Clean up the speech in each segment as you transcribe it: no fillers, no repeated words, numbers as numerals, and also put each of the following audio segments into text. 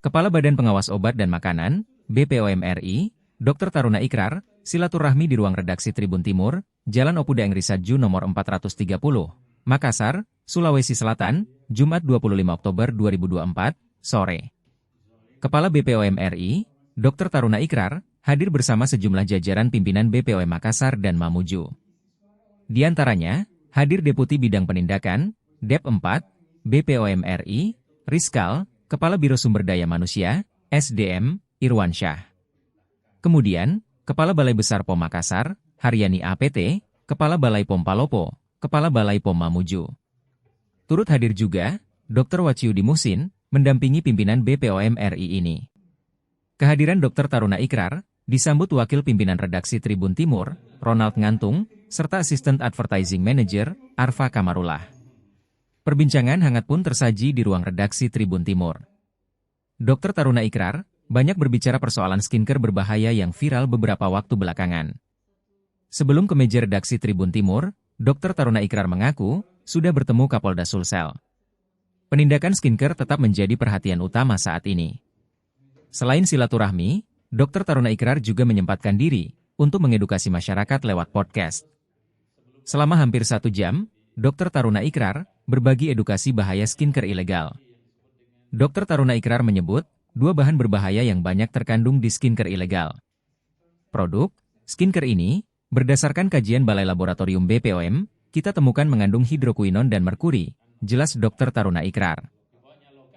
Kepala Badan Pengawas Obat dan Makanan, BPOM RI, Dr. Taruna Ikrar, silaturahmi di ruang redaksi Tribun Timur, Jalan Opuda Engri Sadju nomor 430, Makassar, Sulawesi Selatan, Jumat 25 Oktober 2024, sore. Kepala BPOM RI, Dr. Taruna Ikrar, hadir bersama sejumlah jajaran pimpinan BPOM Makassar dan Mamuju. Di antaranya, hadir Deputi Bidang Penindakan, Dep 4, BPOM RI, Rizkal, Kepala Biro Sumber Daya Manusia, SDM, Irwansyah. Kemudian, Kepala Balai Besar POM Makassar, Haryani APT, Kepala Balai POM Palopo, Kepala Balai POM Mamuju. Turut hadir juga, Dr. Waciudi Muhsin, mendampingi pimpinan BPOM RI ini. Kehadiran Dr. Taruna Ikrar, disambut Wakil Pimpinan Redaksi Tribun Timur, Ronald Ngantung, serta Assistant Advertising Manager, Arfa Kamarullah. Perbincangan hangat pun tersaji di ruang redaksi Tribun Timur. Dr. Taruna Ikrar banyak berbicara persoalan skincare berbahaya yang viral beberapa waktu belakangan. Sebelum ke meja redaksi Tribun Timur, Dr. Taruna Ikrar mengaku sudah bertemu Kapolda Sulsel. Penindakan skincare tetap menjadi perhatian utama saat ini. Selain silaturahmi, Dr. Taruna Ikrar juga menyempatkan diri untuk mengedukasi masyarakat lewat podcast. Selama hampir 1 jam, Dr. Taruna Ikrar berbagi edukasi bahaya skincare ilegal. Dr. Taruna Ikrar menyebut 2 bahan berbahaya yang banyak terkandung di skincare ilegal. Produk skincare ini, berdasarkan kajian Balai Laboratorium BPOM, kita temukan mengandung hidrokuinon dan merkuri, jelas Dr. Taruna Ikrar.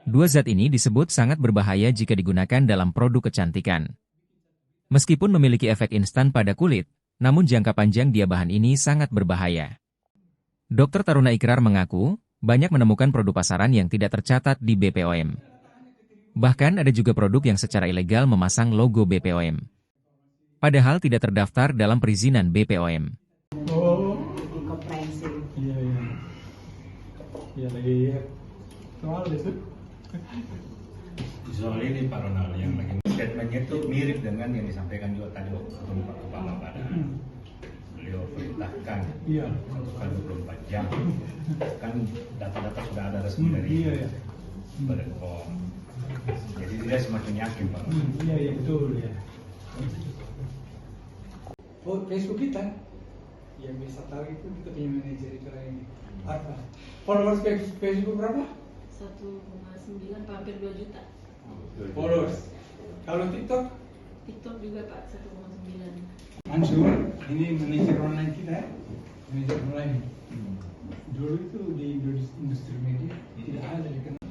2 zat ini disebut sangat berbahaya jika digunakan dalam produk kecantikan. Meskipun memiliki efek instan pada kulit, namun jangka panjang dia bahan ini sangat berbahaya. Dr. Taruna Ikrar mengaku, banyak menemukan produk pasaran yang tidak tercatat di BPOM. Bahkan ada juga produk yang secara ilegal memasang logo BPOM. Padahal tidak terdaftar dalam perizinan BPOM. Oh, komprehensif. Iya. Iya lagi soal itu. Soal ini Pak Ronald yang lagi statementnya itu mirip dengan yang disampaikan juga tadi waktu Pak Kepala Badan. Beliau perintahkan 1x24 jam. Kan data-data sudah ada resmi dari Badan POM. Jadi dia semakin yakin Pak. Iya betul ya. Oh, Facebook kita yang bisa tahu itu kita punya manajer itu ini. Apa? Followers Facebook berapa? 1,9 hampir 2 juta. Followers. Kalau TikTok? TikTok juga Pak 1,9. Mansur, ini manajer online kita, manajer online. Dulu itu di industri media tidak ada dikenal.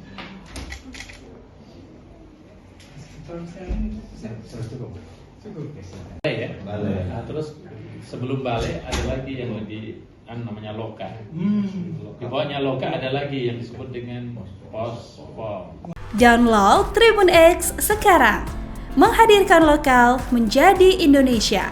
Kalau sekarang cukup. Ya. Balai. Nah, terus sebelum balai ada lagi yang lebih namanya loka. Di bawahnya loka ada lagi yang disebut dengan pos. Download Tribun X sekarang, menghadirkan lokal menjadi Indonesia.